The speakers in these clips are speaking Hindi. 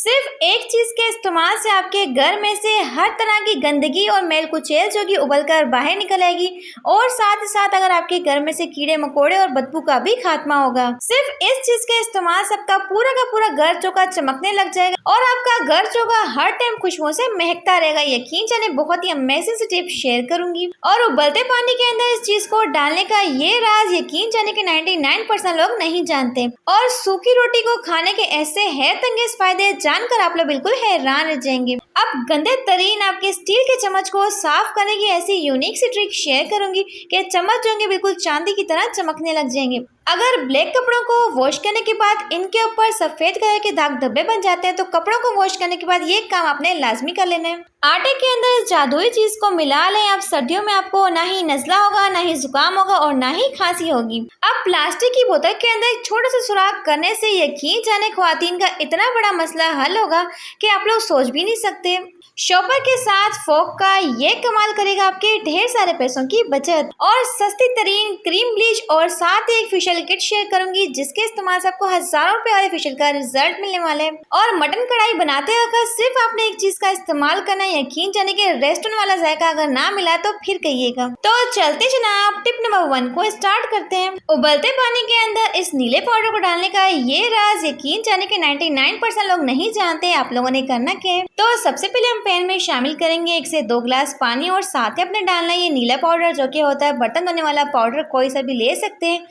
सिर्फ एक चीज के इस्तेमाल से आपके घर में से हर तरह की गंदगी और मैल कुचैल जो कि उबल कर बाहर निकल आएगी और साथ ही साथ अगर आपके घर में से कीड़े मकोड़े और बदबू का भी खात्मा होगा। सिर्फ इस चीज के इस्तेमाल से आपका पूरा का पूरा घर चौका चमकने लग जाएगा और आपका घर चौका हर टाइम खुशबू से महकता रहेगा। यकीन जाने बहुत ही अमेजिंग सी टिप शेयर करूंगी और उबलते पानी के अंदर इस चीज को डालने का ये राज यकीन जाने के 99% लोग नहीं जानते और सूखी रोटी को खाने के ऐसे हैरत अंगेज फायदे जानकर आप लोग बिल्कुल हैरान रह जाएंगे। अब गंदे तरीन आपके स्टील के चम्मच को साफ करने की ऐसी यूनिक सी ट्रिक शेयर करूंगी कि चम्मच जो होंगे बिल्कुल चांदी की तरह चमकने लग जाएंगे। अगर ब्लैक कपड़ों को वॉश करने के बाद इनके ऊपर सफेद कलर के दाग धब्बे बन जाते हैं तो कपड़ों को वॉश करने के बाद ये काम आपने लाजमी कर लेना है। आटे के अंदर इस जादुई चीज को मिला लें। अब सर्दियों में आपको ना ही नजला होगा, ना ही जुकाम होगा और ना ही खांसी होगी। अब प्लास्टिक की बोतल के अंदर एक छोटा सा सुराख करने से यकीन जाने ख्वातीन का इतना बड़ा मसला हल होगा कि आप लोग सोच भी नहीं सकते। शॉपर के साथ फोक का ये कमाल करेगा आपके ढेर सारे पैसों की बचत और सस्ती तरीन क्रीम ब्लीच और साथ ही एक फेशियल किट शेयर करूंगी जिसके इस्तेमाल से आपको हजारों रुपए वाले फेशियल का रिजल्ट मिलने वाले हैं। और मटन कढ़ाई बनाते वक्त सिर्फ आपने एक चीज का इस्तेमाल करना है। यकीन जाने के रेस्टोरेंट वाला जायका अगर ना मिला तो फिर कहिएगा। तो चलते जनाब टिप नंबर 1 को स्टार्ट करते हैं। उबलते पानी के अंदर इस नीले पाउडर को डालने का ये राज यकीन जाने के 99% लोग नहीं जानते। आप लोगों ने करना क्या है, तो सबसे पहले हम पैन में शामिल करेंगे 1 से 2 गिलास पानी और साथ ही अपने डालना है ये नीला पाउडर जो कि होता है बर्तन धोने वाला पाउडर, कोई सा भी ले सकते हैं।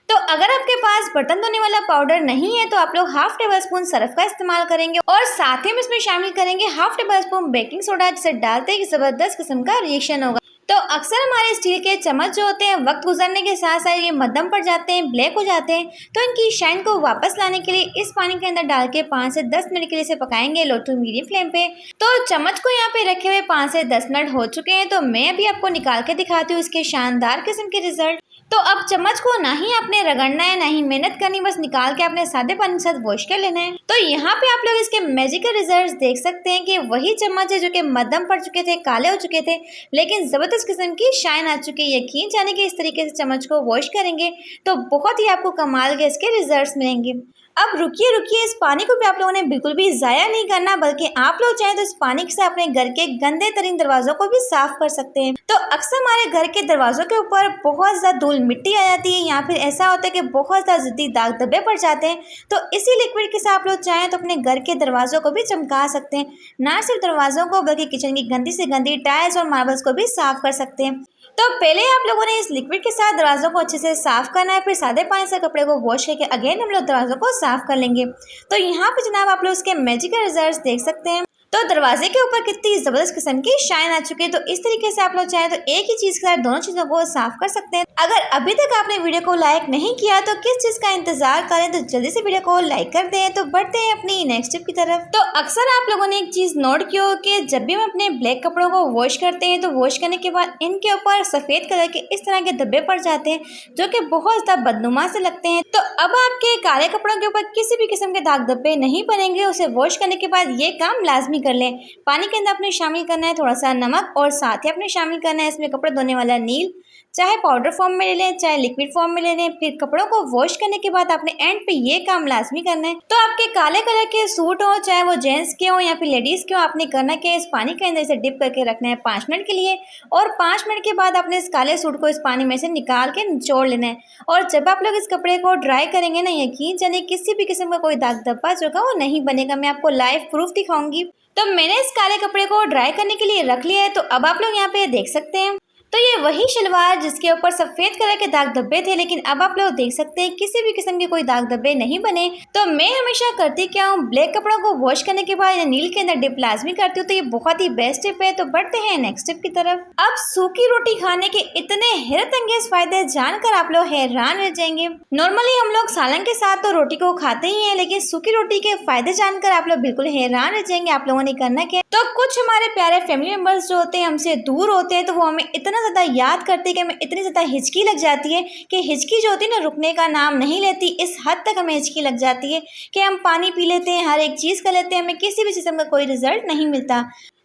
तो अगर आपके पास बर्तन धोने वाला पाउडर नहीं है तो आप लोग हाफ टेबल स्पून सर्फ का इस्तेमाल करेंगे और साथ ही में इसमें शामिल करेंगे half table spoon baking soda जिसे डालते ही जबरदस्त किस्म का रिएक्शन होगा। तो अक्सर हमारे स्टील के चम्मच जो होते हैं वक्त गुजरने के साथ साथ ये मध्यम पड़ जाते हैं, ब्लैक हो जाते हैं। तो इनकी शाइन को वापस लाने के लिए इस पानी के अंदर डाल के 5 से 10 मिनट के लिए इसे पकाएंगे लो टू मीडियम फ्लेम पे। तो चम्मच को यहाँ पे रखे हुए 5 से 10 मिनट हो चुके हैं। तो मैं अभी आपको निकाल के दिखाती हूँ इसके शानदार किस्म के रिजल्ट। तो अब चम्मच को ना ही आपने रगड़ना है ना ही मेहनत करनी, बस निकाल के आपने सादे पानी के साथ वॉश कर लेना है। तो यहाँ पे आप लोग इसके मैजिकल रिजल्ट्स देख सकते हैं कि वही चम्मच है जो कि मध्यम पड़ चुके थे, काले हो चुके थे, लेकिन जबरदस्त किस्म की शाइन आ चुकी है। यकीन जाने कि इस तरीके से चम्मच को वॉश करेंगे तो बहुत ही आपको कमाल के इसके रिजल्ट्स मिलेंगे। अब रुकिए इस पानी को भी आप लोगों ने बिल्कुल भी ज़ाया नहीं करना, बल्कि आप लोग चाहें तो इस पानी से अपने घर के गंदे तरीन दरवाजों को भी साफ कर सकते हैं। तो अक्सर हमारे घर के दरवाजों के ऊपर बहुत ज़्यादा धूल मिट्टी आ जाती है या फिर ऐसा होता है कि बहुत ज़्यादा जल्दी दाग धब्बे पड़ जाते हैं। तो इसी लिक्विड के साथ आप लोग चाहें तो अपने घर के दरवाजों को भी चमका सकते हैं। ना सिर्फ दरवाजों को बल्कि किचन की गंदी से गंदी टाइल्स और मार्बल्स को भी साफ कर सकते हैं। तो पहले आप लोगों ने इस लिक्विड के साथ दरवाजों को अच्छे से साफ करना है, फिर सादे पानी से कपड़े को वॉश करके अगेन हम लोग दरवाजों को साफ कर लेंगे। तो यहाँ पे जनाब आप लोग इसके मैजिकल रिजल्ट्स देख सकते हैं। तो दरवाजे के ऊपर कितनी जबरदस्त किस्म की शाइन आ चुकी है। तो इस तरीके से आप लोग चाहें तो एक ही चीज के साथ दोनों चीजों को साफ कर सकते हैं। अगर अभी तक आपने वीडियो को लाइक नहीं किया तो किस चीज का इंतजार करें, तो जल्दी से वीडियो को लाइक कर दें। तो बढ़ते हैं अपनी नेक्स्ट टिप की तरफ। तो अक्सर आप लोगों ने एक चीज नोट की हो कि जब भी हम अपने ब्लैक कपड़ों को वॉश करते हैं तो वॉश करने के बाद इनके ऊपर सफेद कलर के इस तरह के धब्बे पड़ जाते हैं जो कि बहुत ज्यादा बदनुमा से लगते हैं। तो अब आपके काले कपड़ों के ऊपर किसी भी किस्म के दाग धब्बे नहीं बनेंगे। उसे वॉश करने के बाद ये काम लाजमी कर लें। पानी के अंदर आपने शामिल करना है थोड़ा सा नमक और साथ ही आपने शामिल करना है इसमें कपड़े धोने वाला नील, चाहे पाउडर फॉर्म में ले लें चाहे लिक्विड फॉर्म में ले लें। फिर कपड़ों को वॉश करने के बाद आपने एंड पे ये काम लाजमी करना है। तो आपके काले कलर के सूट हो चाहे वो जेंट्स के हो या फिर लेडीज के हो, आपने करना क्या है इस पानी के अंदर इसे डिप करके रखना है 5 मिनट के लिए और 5 मिनट के बाद आपने इस काले सूट को इस पानी में से निकाल के निचोड़ लेना है। और जब आप लोग इस कपड़े को ड्राई करेंगे ना, यकीन जाने किसी भी किस्म का कोई दाग धब्बा जो का वो नहीं बनेगा। मैं आपको लाइव प्रूफ दिखाऊंगी। तो मैंने इस काले कपड़े को ड्राई करने के लिए रख लिया है। तो अब आप लोग यहाँ पे देख सकते हैं तो ये वही शलवार जिसके ऊपर सफेद कलर के दाग धब्बे थे, लेकिन अब आप लोग देख सकते हैं किसी भी किस्म के कोई दाग धब्बे नहीं बने। तो मैं हमेशा करती क्या हूँ, ब्लैक कपड़ों को वॉश करने के बाद नील के अंदर डिप लाजमी करती हूँ। तो ये बहुत ही बेस्ट टिप है। तो बढ़ते हैं नेक्स्ट टिप की तरफ। अब सूखी रोटी खाने के इतने हैरत अंगेज फायदे जानकर आप लोग हैरान रह जाएंगे। नॉर्मली हम लोग सालन के साथ तो रोटी को खाते ही हैं, लेकिन सूखी रोटी के फायदे जानकर आप लोग बिल्कुल हैरान रह जाएंगे। आप लोगों ने करना क्या, तो कुछ हमारे प्यारे फैमिली मेंबर्स जो होते हैं हमसे दूर होते हैं तो वो हमें इतना ज्यादा याद करते हैं कि हमें इतनी ज्यादा हिचकी लग जाती है कि हिचकी जो होती है ना रुकने का नाम नहीं लेती। इस हद तक हमें हिचकी लग जाती है कि हम पानी पी लेते हैं, हर एक चीज कर लेते हैं, हमें किसी भी किस्म का कोई रिजल्ट नहीं मिलता।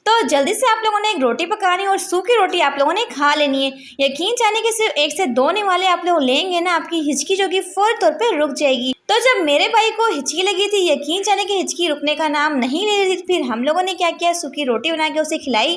तो जल्दी से आप लोगों ने एक रोटी पकानी और सूखी रोटी आप लोगों ने खा लेनी है। यकीन जाने कि सिर्फ 1 से 2 निवाले आप लोग लेंगे ना, आपकी हिचकी जो कि फौरी तौर पे रुक जाएगी। तो जब मेरे भाई को हिचकी लगी थी, यकीन जाने कि हिचकी रुकने का नाम नहीं ले रही थी, फिर हम लोगों ने क्या किया, सूखी रोटी बना के उसे खिलाई।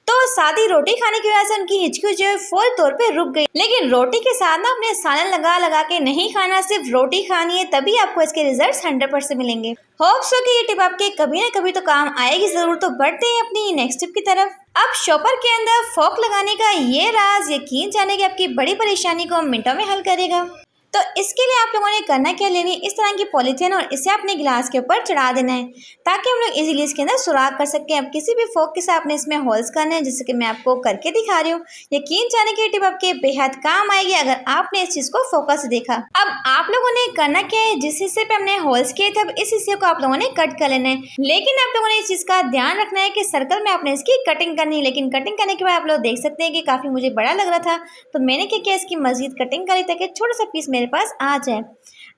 तो साथ ही रोटी खाने की वजह से उनकी हिचकी जो है फौरी तौर पे रुक गई। लेकिन रोटी के साथ ना अपने सालन लगा लगा के नहीं खाना, सिर्फ रोटी खानी है, तभी आपको इसके रिजल्ट्स 100% मिलेंगे। होप सो कि ये टिप आपके कभी ना कभी तो काम आएगी जरूर। तो बढ़ते हैं अपनी नेक्स्ट टिप की तरफ। अब शॉपर के अंदर फोक लगाने का ये राज यकीन जाने कि आपकी बड़ी परेशानी को मिनटों में हल करेगा। तो इसके लिए आप लोगों ने करना क्या, लेनी इस तरह की पॉलीथीन और इसे अपने गिलास के ऊपर चढ़ा देना है, ताकि हम लोग इजीली इसके अंदर सुराख कर सकें। अब किसी भी फोक के साथ आपने इसमें होल्स करने हैं, जिससे कि मैं आपको करके दिखा रही हूँ। यकीन जाने की टिप आपके बेहद काम आएगी अगर आपने इस चीज को फोकस से देखा। अब आप लोगों ने करना क्या है, जिस हिस्से पे हमने होल्स किए थे, अब इस हिस्से को आप लोगों ने कट कर लेना है। लेकिन आप लोगों ने इस चीज का ध्यान रखना है कि सर्कल में आपने इसकी कटिंग करनी है। लेकिन कटिंग करने के बाद आप लोग देख सकते हैं कि काफी मुझे बड़ा लग रहा था, तो मैंने क्या किया, इसकी मजीद कटिंग करी ताकि छोटा सा पीस मेरे पास आ जाए।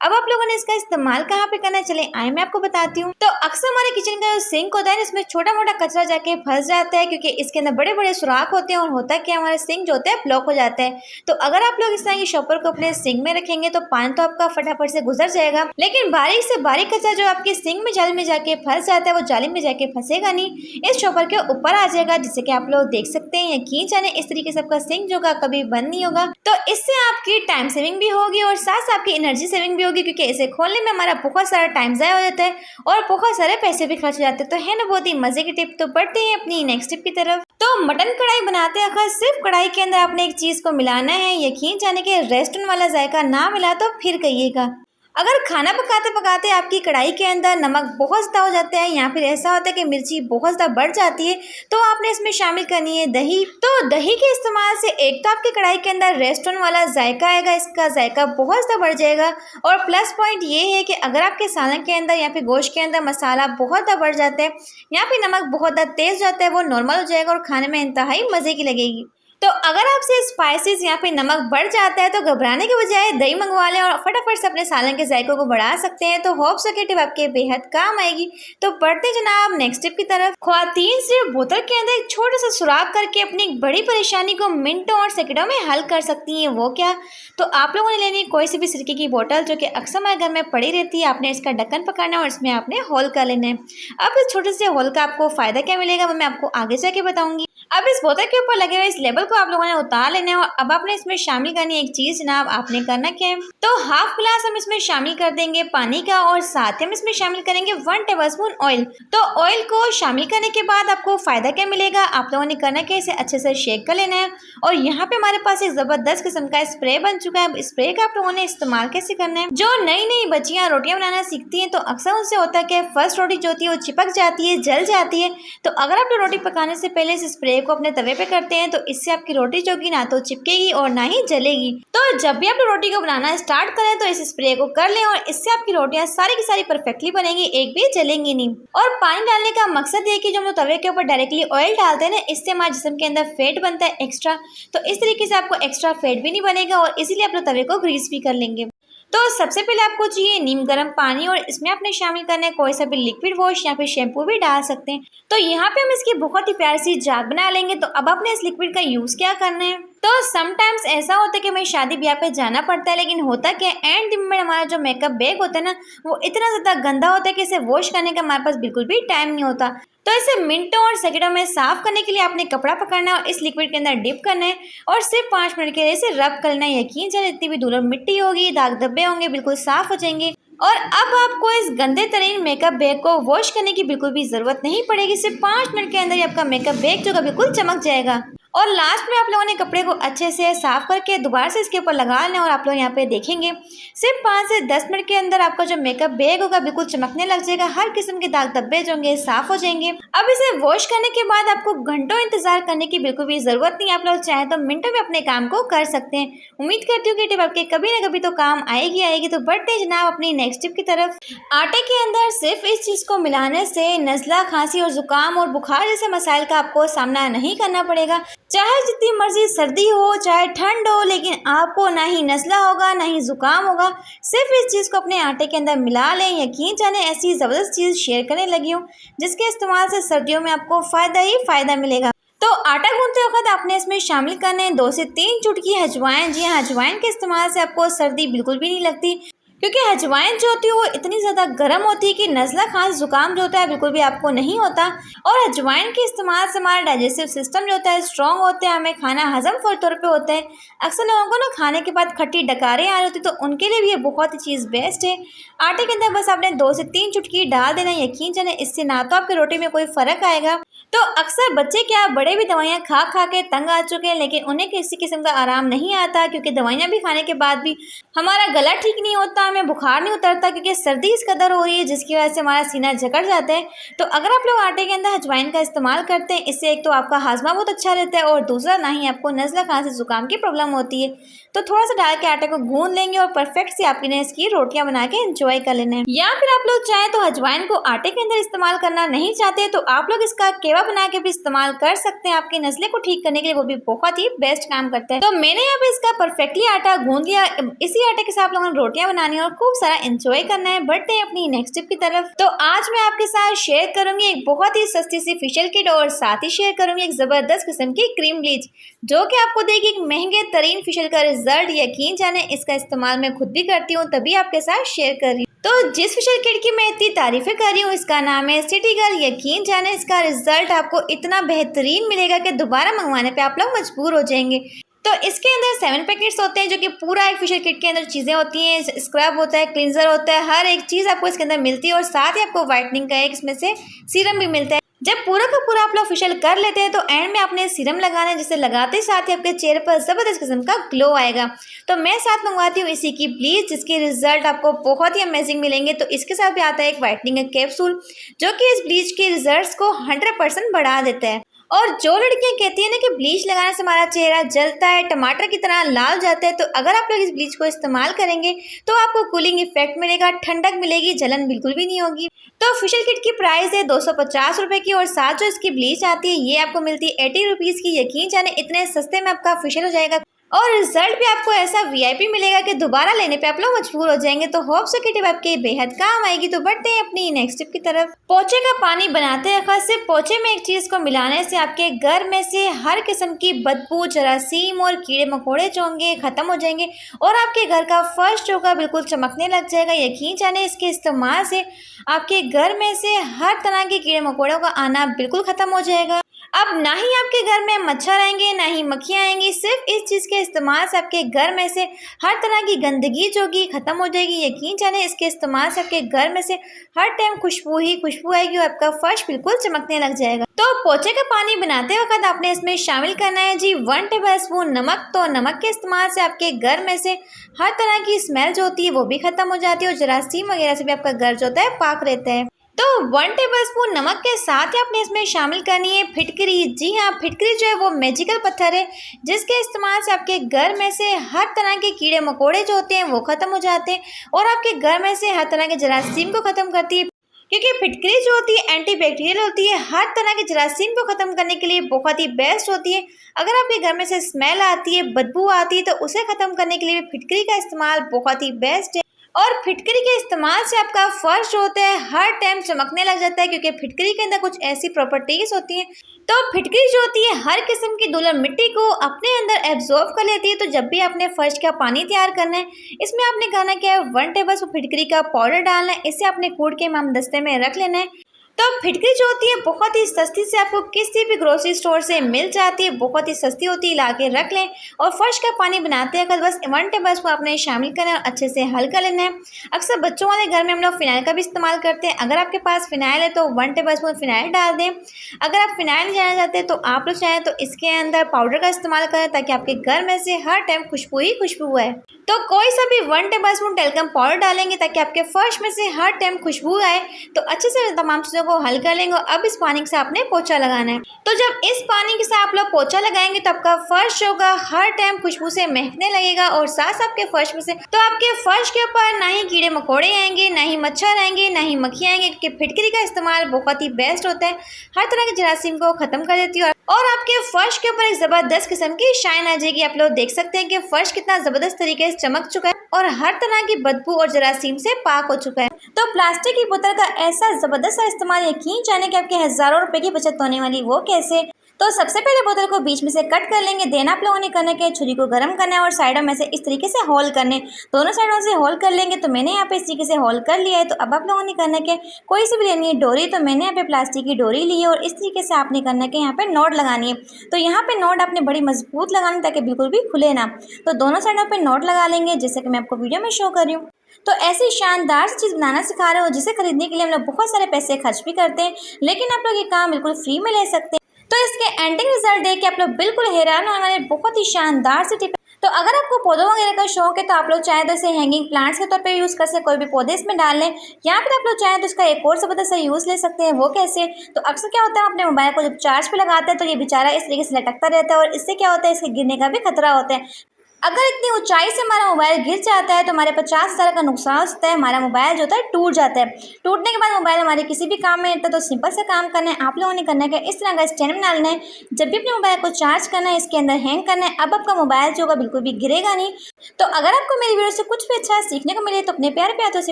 अब आप लोगों ने इसका इस्तेमाल कहाँ पे करना है, चले आए मैं आपको बताती हूँ। तो अक्सर हमारे किचन का जो सिंक होता है, इसमें छोटा मोटा कचरा जाके फंस जाता है, क्योंकि इसके अंदर बड़े बड़े सुराख होते हैं और होता है कि हमारा सिंक जो होता है ब्लॉक हो जाता है। तो अगर आप लोग इस तरह की शॉपर को अपने सिंक में रखेंगे तो पानी तो आपका फटाफट से गुजर जाएगा, लेकिन बारीक से बारीक कचरा जो आपके सिंक में जाली में जाके फंस जाता है, वो जाली में जाके फंसेगा नहीं, इस शॉपर के ऊपर आ जाएगा, जिससे कि आप लोग देख सकते हैं। यकीन जाने इस तरीके से आपका सिंक जो कभी बंद नहीं होगा। तो इससे आपकी टाइम सेविंग भी होगी और साथ साथ आपकी एनर्जी सेविंग भी होगी, क्योंकि इसे खोलने में हमारा बहुत सारा टाइम ज़ाया हो जाता है और बहुत सारे पैसे भी खर्च हो जाते हैं। तो है ना बहुत ही मजे की टिप। तो बढ़ते हैं अपनी नेक्स्ट टिप की तरफ। तो मटन कढ़ाई बनाते वक्त सिर्फ कढ़ाई के अंदर आपने एक चीज को मिलाना है, यकीन जाने के रेस्टोरेंट वाला जायका ना मिला तो फिर कहिएगा। अगर खाना पकाते पकाते आपकी कढ़ाई के अंदर नमक बहुत ज़्यादा हो जाता है या फिर ऐसा होता है कि मिर्ची बहुत ज़्यादा बढ़ जाती है, तो आपने इसमें शामिल करनी है दही। तो दही के इस्तेमाल से एक तो आपकी कढ़ाई के अंदर रेस्टोरेंट वाला जायका आएगा, इसका जायका बहुत ज़्यादा बढ़ जाएगा। और प्लस पॉइंट ये है कि अगर आपके सालन के अंदर या फिर गोश्त के अंदर मसाला बहुत ज़्यादा बढ़ जाता है या फिर नमक बहुत ज़्यादा तेज़ हो जाता है, वो नॉर्मल हो जाएगा और खाने में इंतहाई मज़े की लगेगी। तो अगर आपसे स्पाइसेस या फिर नमक बढ़ जाता है तो घबराने के बजाय दही मंगवा लें और फटाफट से अपने सालन के जायकों को बढ़ा सकते हैं। तो होप सो कि टिप आपके बेहद काम आएगी। तो बढ़ते जनाब नेक्स्ट टिप की तरफ। ख्वातीन सिर्फ बोतल के अंदर एक छोटा सा सुराख करके अपनी एक बड़ी परेशानी को मिनटों और सेकंडों में हल कर सकती हैं। वो क्या, तो आप लोगों ने लेनी कोई सी भी सिरके की बोतल जो कि अक्सर हमारे घर में पड़ी रहती है। आपने इसका ढक्कन पकड़ना है और इसमें आपने होल कर लेना है। अब इस छोटे से होल का आपको फायदा क्या मिलेगा वो मैं आपको आगे जाके बताऊंगी। अब इस बोतल के ऊपर लगे हुए इस लेबल को आप लोगों ने उतार लेना है और अब आपने इसमें शामिल करनी है एक चीज जनाब। आपने करना क्या है, तो हाफ गिलास हम इसमें शामिल कर देंगे पानी का और साथ ही हम इसमें शामिल करेंगे 1 टेबलस्पून ऑयल। तो ऑयल को शामिल करने के बाद आपको फायदा क्या मिलेगा, आप लोगों ने करना क्या, इसे अच्छे से शेक कर लेना है। और यहाँ पे हमारे पास एक जबरदस्त किस्म का स्प्रे बन चुका है। स्प्रे का आप लोगों ने इस्तेमाल कैसे करना है, जो नई नई बच्चियां रोटियां बनाना सीखती हैं तो अक्सर उनसे होता है कि फर्स्ट रोटी जो होती है वो चिपक जाती है, जल जाती है। तो अगर आप रोटी पकाने से पहले इस स्प्रे को अपने तवे पे करते हैं तो इससे आपकी रोटी जो कि ना तो चिपकेगी और ना ही जलेगी। तो जब भी आप रोटी को बनाना स्टार्ट करें तो इस स्प्रे को कर लें और इससे आपकी रोटियां सारी की सारी परफेक्टली बनेंगी, एक भी जलेंगी नहीं। और पानी डालने का मकसद ये कि जो हम लोग तवे के ऊपर डायरेक्टली ऑयल डालते हैं ना, इससे हमारे जिस्म के अंदर फैट बनता है एक्स्ट्रा। तो इस तरीके से आपको एक्स्ट्रा फैट भी नहीं बनेगा और इसीलिए आप लोग तवे को ग्रीस भी कर लेंगे। तो सबसे पहले आपको चाहिए नीम गर्म पानी और इसमें आपने शामिल करना है कोई सा भी लिक्विड वॉश या फिर शैम्पू भी डाल सकते हैं। तो यहाँ पे हम इसकी बहुत ही प्यारी सी जाग बना लेंगे। तो अब आपने इस लिक्विड का यूज़ क्या करना है, तो समटाइम्स ऐसा होता है कि हमें शादी ब्याह पे जाना पड़ता है, लेकिन होता क्या एंड दिन में हमारा जो मेकअप बैग होता है ना, वो इतना ज़्यादा गंदा होता है कि इसे वॉश करने का हमारे पास बिल्कुल भी टाइम नहीं होता। तो इसे मिनटों और सेकंडों में साफ करने के लिए आपने कपड़ा पकड़ना है और इस लिक्विड के अंदर डिप करना है और सिर्फ 5 मिनट के लिए इसे रब करना है। यकीन जाने जितनी भी धूल मिट्टी होगी, दाग धब्बे होंगे, बिल्कुल साफ हो जाएंगे। और अब आपको इस गंदे तरीन मेकअप बैग को वॉश करने की बिल्कुल भी जरूरत नहीं पड़ेगी। सिर्फ 5 मिनट के अंदर ही आपका मेकअप बैग जो बिल्कुल चमक जाएगा। और लास्ट में आप लोगों ने कपड़े को अच्छे से साफ करके दोबारा से इसके ऊपर लगा लें और आप लोग यहाँ पे देखेंगे सिर्फ 5 से 10 मिनट के अंदर आपका जो मेकअप बैग होगा बिल्कुल चमकने लग जाएगा। हर किस्म के दाग धब्बे जो होंगे साफ हो जाएंगे। अब इसे वॉश करने के बाद आपको घंटों इंतजार करने की बिल्कुल भी जरूरत नहीं। आप लोग चाहे तो मिनटों में अपने काम को कर सकते हैं। उम्मीद करती हूँ कि टिप आपके कभी ना कभी तो काम आएगी। तो बढ़ते हैं जनाब अपनी नेक्स्ट टिप की तरफ। आटे के अंदर सिर्फ इस चीज को मिलाने से नजला, खांसी और जुकाम और बुखार जैसे मसाइल का आपको सामना नहीं करना पड़ेगा। चाहे जितनी मर्जी सर्दी हो चाहे ठंड हो, लेकिन आपको ना ही नज़ला होगा ना ही जुकाम होगा। सिर्फ इस चीज़ को अपने आटे के अंदर मिला लें। यकीन जाने ऐसी ज़बरदस्त चीज़ शेयर करने लगी हूँ जिसके इस्तेमाल से सर्दियों में आपको फ़ायदा ही फ़ायदा मिलेगा। तो आटा गूंथते वक्त आपने इसमें शामिल करने 2 से 3 चुटकी अजवाइन। जी हाँ, अजवाइन के इस्तेमाल से आपको सर्दी बिल्कुल भी नहीं लगती। क्योंकि अजवाइन जो होती है वो इतनी ज़्यादा गर्म होती है कि नज़ला खांसी जुकाम जो होता है बिल्कुल भी आपको नहीं होता। और अजवाइन के इस्तेमाल से हमारा डाइजेस्टिव सिस्टम जो होता है स्ट्रॉन्ग होते हैं, हमें खाना हजम फौरी तौर पे होता है। अक्सर लोगों को ना खाने के बाद खट्टी डकारें आ रही होती, तो उनके लिए भी ये बहुत ही चीज़ बेस्ट है। आटे के अंदर बस आपने 2 से 3 चुटकी डाल देना, यकीन जाने इससे ना तो आपकी रोटी में कोई फ़र्क आएगा। तो अक्सर बच्चे क्या बड़े भी दवाइयाँ खा खा के तंग आ चुके हैं, लेकिन उन्हें किसी किस्म का आराम नहीं आता, क्योंकि दवाइयाँ भी खाने के बाद भी हमारा गला ठीक नहीं होता, हमें बुखार नहीं उतरता, क्योंकि सर्दी इस कदर हो रही है जिसकी वजह से हमारा सीना जकड़ जाता है। तो अगर आप लोग आटे के अंदर अजवाइन का इस्तेमाल करते हैं, इससे एक तो आपका हाजमा बहुत अच्छा रहता है और दूसरा ना ही आपको नज़ला खांसी जुकाम की प्रॉब्लम होती है। तो थोड़ा सा डाल के आटे को गूंद लेंगे और परफेक्ट सी आपने इसकी रोटियां बना के एंजॉय कर लेना है। या फिर आप लोग चाहें तो अजवाइन को आटे के अंदर इस्तेमाल करना नहीं चाहते तो आप लोग इसका केवा बना के भी इस्तेमाल कर सकते हैं। आपके नज़ले को ठीक करने के लिए वो भी बहुत ही बेस्ट काम करता है। तो मैंने यहाँ पे इसका परफेक्टली आटा गूंद लिया। इसी आटे के साथ आप लोगों ने रोटियां बनानी है और खूब सारा एंजॉय करना है। बढ़ते हैं अपनी नेक्स्ट टिप की तरफ। तो आज मैं आपके साथ शेयर करूंगी एक बहुत ही सस्ती सी फेशियल किट और साथ ही शेयर करूंगी एक जबरदस्त किस्म की क्रीम ब्लीच, जो कि आपको देगी एक महंगे तरीन फेशियल का रिजल्ट। यकीन जाने इसका इस्तेमाल मैं खुद भी करती हूँ, तभी आपके साथ शेयर कर रही हूँ। तो जिस फेशियल किट की मैं इतनी तारीफें कर रही हूँ इसका नाम है सिटी गर्ल। यकीन जाने इसका रिजल्ट आपको इतना बेहतरीन मिलेगा कि दोबारा मंगवाने पे आप लोग मजबूर हो जाएंगे। तो इसके अंदर 7 पैकेट्स होते हैं, जो कि पूरा एक फेशियल किट के अंदर चीज़ें होती हैं। स्क्रब होता है, क्लिनजर होता है, हर एक चीज़ आपको इसके अंदर मिलती है और साथ ही आपको वाइटनिंग का एक इसमें से सीरम भी मिलता है। जब पूरा का पूरा आप लोग फेशियल कर लेते हैं तो एंड में आपने सीरम लगाना है, जिसे लगाते ही साथ ही आपके चेहरे पर ज़बरदस्त किस्म का ग्लो आएगा। तो मैं साथ मंगवाती हूँ इसी की ब्लीच, जिसके रिजल्ट आपको बहुत ही अमेजिंग मिलेंगे। तो इसके साथ भी आता है एक वाइटनिंग का कैप्सूल, जो कि इस ब्लीच के रिजल्ट्स को 100% बढ़ा देता है। और जो लड़कियां कहती है ना कि ब्लीच लगाने से हमारा चेहरा जलता है, टमाटर की तरह लाल जाता है, तो अगर आप लोग इस ब्लीच को इस्तेमाल करेंगे तो आपको कूलिंग इफेक्ट मिलेगा, ठंडक मिलेगी, जलन बिल्कुल भी नहीं होगी। तो फेशियल किट की प्राइस है 250 रुपये की और साथ जो इसकी ब्लीच आती है ये आपको मिलती है 80 रुपीज़ की। यकीन जाने इतने सस्ते में आपका फेशियल हो जाएगा और रिजल्ट भी आपको ऐसा वीआईपी मिलेगा कि दोबारा लेने पे आप लोग मजबूर हो जाएंगे। तो होप सो की टिप आपके बेहद काम आएगी। तो बढ़ते हैं अपनी नेक्स्ट टिप की तरफ। पोचे का पानी बनाते वक्त सिर्फ पोचे में एक चीज़ को मिलाने से आपके घर में से हर किस्म की बदबू, जरासीम और कीड़े मकोड़े जो होंगे खत्म हो जाएंगे और आपके घर का फर्श जो होगा बिल्कुल चमकने लग जाएगा। यकीन जाने इसके इस्तेमाल से आपके घर में से हर तरह के कीड़े मकोड़ों का आना बिल्कुल खत्म हो जाएगा। अब ना ही आपके घर में मच्छर आएंगे, ना ही मक्खियाँ आएंगी। सिर्फ इस चीज़ के इस्तेमाल से आपके घर में से हर तरह की गंदगी जो होगी खत्म हो जाएगी। यकीन जाने इसके इस्तेमाल से आपके घर में से हर टाइम खुशबू ही खुशबू आएगी और आपका फर्श बिल्कुल चमकने लग जाएगा। तो पोचे का पानी बनाते वक्त आपने इसमें शामिल करना है जी 1 टेबल स्पून नमक। तो नमक के इस्तेमाल से आपके घर में से हर तरह की स्मेल जो होती है वो भी खत्म हो जाती है और जरासीम वगैरह से भी आपका घर जो होता है पाक रहता है। तो 1 टेबल स्पून नमक के साथ ही आपने इसमें शामिल करनी है फिटकरी। जी हाँ, फिटकरी जो है वो मैजिकल पत्थर है, जिसके इस्तेमाल से आपके घर में से हर तरह के कीड़े मकोड़े जो होते हैं वो खत्म हो जाते हैं और आपके घर में से हर तरह के जरासीम को खत्म करती है। क्योंकि फिटकरी जो होती है एंटीबैक्टीरियल होती है, हर तरह के जरासीम को खत्म करने के लिए बहुत ही बेस्ट होती है। अगर आपके घर में से स्मेल आती है, बदबू आती है, तो उसे खत्म करने के लिए फिटकरी का इस्तेमाल बहुत ही बेस्ट है। और फिटकरी के इस्तेमाल से आपका फर्श जो होता है हर टाइम चमकने लग जाता है, क्योंकि फिटकरी के अंदर कुछ ऐसी प्रॉपर्टीज होती हैं। तो फिटकरी जो होती है हर किस्म की धूल मिट्टी को अपने अंदर एब्जॉर्ब कर लेती है। तो जब भी आपने फर्श का पानी तैयार करना है, इसमें आपने करना क्या है 1 टेबल स्पून फिटकरी का पाउडर डालना है। इसे आपने कूट के दस्ते में रख लेना है। तो फिटकरी जो होती है बहुत ही सस्ती से आपको किसी भी ग्रोसरी स्टोर से मिल जाती है, बहुत ही सस्ती होती है, ला के रख लें। और फर्श का पानी बनाते हैं बस 1 टेबल स्पून आपने शामिल करना है और अच्छे से हल कर लेना है। अक्सर बच्चों वाले घर में हम लोग फिनाइल का भी इस्तेमाल करते हैं। अगर आपके पास फिनाइल है तो 1 टेबल स्पून फिनाइल डाल दें। अगर आप फिनाइल नहीं जाना चाहते तो आप लोग चाहें तो इसके अंदर पाउडर का इस्तेमाल करें, ताकि आपके घर में से हर टाइम खुशबू ही खुशबू आए। तो कोई सा भी 1 टेबल स्पून टेल्कम पाउडर डालेंगे ताकि आपके फर्श में से हर टाइम खुशबू आए। तो अच्छे से तमाम चीज़ों को हल कर लेंगे। अब इस पानी से आपने पोछा लगाना है। तो जब इस पानी के साथ आप लोग पोछा लगाएंगे तो आपका फर्श होगा हर टाइम खुशबू से महकने लगेगा और साथ आपके फर्श में से तो आपके फर्श के ऊपर ना ही कीड़े मकोड़े आएंगे, ना ही मच्छर आएंगे, ना ही मक्खियाँ आएंगे, क्योंकि फिटकरी का इस्तेमाल बहुत ही बेस्ट होता है, हर तरह के जरासीम को खत्म कर देती है और आपके फर्श के ऊपर एक जबरदस्त किस्म की शाइन आ जाएगी। आप लोग देख सकते हैं कि फर्श कितना जबरदस्त तरीके से चमक चुका है और हर तरह की बदबू और जरासीम से पाक हो चुका है। तो प्लास्टिक की बोतल का ऐसा जबरदस्त इस्तेमाल, यकीन जाने कि आपके हज़ारों रुपए की बचत होने वाली, वो कैसे। तो सबसे पहले बोतल को बीच में से कट कर लेंगे। देन आप लोगों ने करना क्या है, छुरी को गर्म करना है और साइडों में से इस तरीके से होल करने, दोनों साइडों से होल कर लेंगे। तो मैंने यहाँ पे इस तरीके से होल कर लिया है। तो अब आप लोगों ने करना क्या है, कोई सी भी लेनी है डोरी। तो मैंने यहाँ पे प्लास्टिक की डोरी ली है और इस तरीके से आपने करना है कि यहाँ पे नॉट लगानी है। तो यहाँ पे नॉट आपने बड़ी मजबूत लगानी ताकि बिल्कुल भी खुले ना। तो दोनों साइडों पे नॉट लगा लेंगे, जैसे कि मैं आपको वीडियो में शो कर रही हूँ। तो ऐसी शानदार सी चीज़ बनाना सिखा रहे हो जिसे खरीदने के लिए हम लोग बहुत सारे पैसे खर्च भी करते हैं, लेकिन आप लोग ये काम बिल्कुल फ्री में ले सकते हैं। तो इसके एंडिंग रिजल्ट देख के आप लोग बिल्कुल हैरान होने वाले, बहुत ही शानदार सी टिप। तो अगर आपको पौधों वगैरह का शौक है तो आप लोग चाहें तो इसे हैंगिंग प्लांट्स के तौर पे यूज़ कर सकते हैं, कोई भी पौधे इसमें डाल लें। यहाँ पर आप लोग चाहें तो इसका एक और ज़बरदस्त यूज़ ले सकते हैं। वो कैसे, तो अक्सर क्या होता है, अपने मोबाइल को जब चार्ज पे लगाते हैं तो ये बेचारा इस तरीके से लटकता रहता है और इससे क्या होता है, इसके गिरने का भी खतरा होता है। अगर इतनी ऊंचाई से हमारा मोबाइल गिर जाता है तो हमारे 50,000 का नुकसान होता है। हमारा मोबाइल जो होता है टूट जाता है। टूटने के बाद मोबाइल हमारे किसी भी काम में नहीं आता। तो सिंपल से काम करना है, आप लोगों ने करना है इस तरह का स्टैंड बना लेना है। जब भी अपने मोबाइल को चार्ज करना है इसके अंदर हैंग करना है। अब आपका मोबाइल जो होगा बिल्कुल भी गिरेगा नहीं। तो अगर आपको मेरी वीडियो से कुछ भी अच्छा सीखने को मिले तो अपने प्यारे प्यारे हाथों से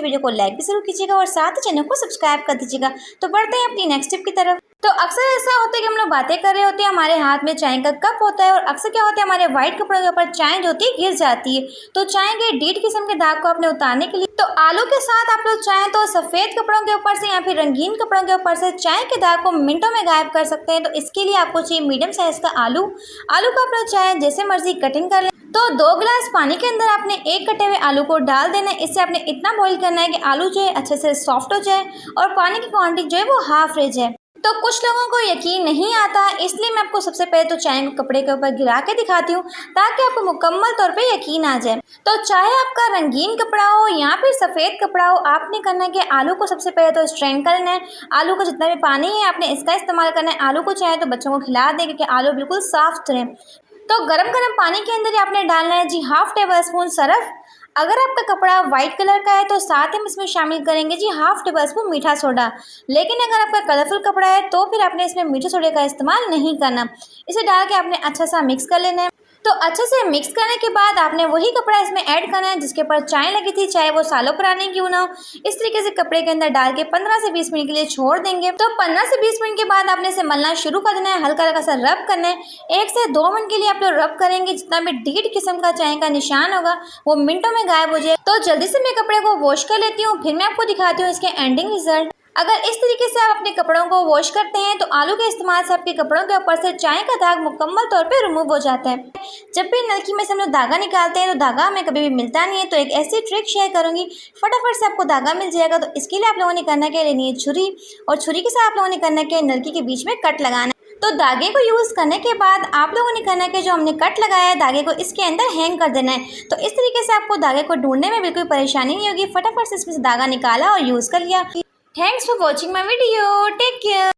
वीडियो को लाइक भी जरूर कीजिएगा और साथ ही चैनल को सब्सक्राइब कर दीजिएगा। तो बढ़ते हैं अपनी नेक्स्ट टिप की तरफ। तो अक्सर ऐसा होता है कि हम लोग बातें कर रहे होते हैं, हमारे हाथ में चाय का कप होता है और अक्सर क्या होता है, हमारे व्हाइट कपड़ों के ऊपर चाय जो होती है गिर जाती है। तो चाय के डीट किस्म के दाग को आपने उतारने के लिए तो आलू के साथ आप लोग चाहें तो सफ़ेद कपड़ों के ऊपर से या फिर रंगीन कपड़ों के ऊपर से चाय के दाग को मिनटों में गायब कर सकते हैं। तो इसके लिए आपको चाहिए मीडियम साइज का आलू को आप लोग चाहे जैसे मर्जी कटिंग कर लें। तो 2 गिलास पानी के अंदर आपने एक कटे हुए आलू को डाल देना है। इससे आपने इतना बॉईल करना है कि आलू जो है अच्छे से सॉफ्ट हो जाए और पानी की क्वांटिटी जो है वो हाफ रह जाए। तो कुछ लोगों को यकीन नहीं आता, इसलिए मैं आपको सबसे पहले तो चाय को कपड़े के ऊपर गिरा के दिखाती हूँ ताकि आपको मुकम्मल तौर पे यकीन आ जाए। तो चाहे आपका रंगीन कपड़ा हो या फिर सफ़ेद कपड़ा हो, आपने करना है कि आलू को सबसे पहले तो स्ट्रेन करना है। आलू का जितना भी पानी है आपने इसका इस्तेमाल करना है। आलू को चाहे तो बच्चों को खिला दें क्योंकि आलू बिल्कुल साफ रहे। तो गरम पानी के अंदर ही आपने डालना है जी हाफ टेबल स्पून सरफ। अगर आपका कपड़ा वाइट कलर का है तो साथ ही हम इसमें शामिल करेंगे जी हाफ टेबल स्पून मीठा सोडा। लेकिन अगर आपका कलरफुल कपड़ा है तो फिर आपने इसमें मीठे सोडे का इस्तेमाल नहीं करना। इसे डाल के आपने अच्छा सा मिक्स कर लेना है। तो अच्छे से मिक्स करने के बाद आपने वही कपड़ा इसमें ऐड करना है जिसके ऊपर चाय लगी थी, चाहे वो सालों पुराने क्यों ना हो। इस तरीके से कपड़े के अंदर डाल के 15 से 20 मिनट के लिए छोड़ देंगे। तो 15 से 20 मिनट के बाद आपने इसे मलना शुरू कर देना है, हल्का हल्का सा रब करना है। 1 से 2 मिनट के लिए आप लोग रब करेंगे। जितना भी डीट किस्म का चाय का निशान होगा वो मिनटों में गायब हो जाए। तो जल्दी से मैं कपड़े को वॉश कर लेती हूँ, फिर मैं आपको दिखाती हूँ इसके एंडिंग रिजल्ट। अगर इस तरीके से आप अपने कपड़ों को वॉश करते हैं तो आलू के इस्तेमाल से आपके कपड़ों के ऊपर से चाय का दाग मुकम्मल तौर पे रिमूव हो जाता है। जब भी नलकी में से हम लोग धागा निकालते हैं तो धागा हमें कभी भी मिलता नहीं है। तो एक ऐसी ट्रिक शेयर करूंगी, फटाफट से आपको धागा मिल जाएगा। तो इसके लिए आप लोगों ने करना क्या, लेनी है छुरी और छुरी के साथ आप लोगों ने करना क्या, नलकी के बीच में कट लगाना है। तो धागे को यूज़ करने के बाद आप लोगों ने करना है जो हमने कट लगाया है धागे को इसके अंदर हैंग कर देना है। तो इस तरीके से आपको धागे को ढूंढने में बिल्कुल परेशानी नहीं होगी। फटाफट से इसमें से धागा निकाला और यूज़ कर लिया। Thanks for watching my video. Take care.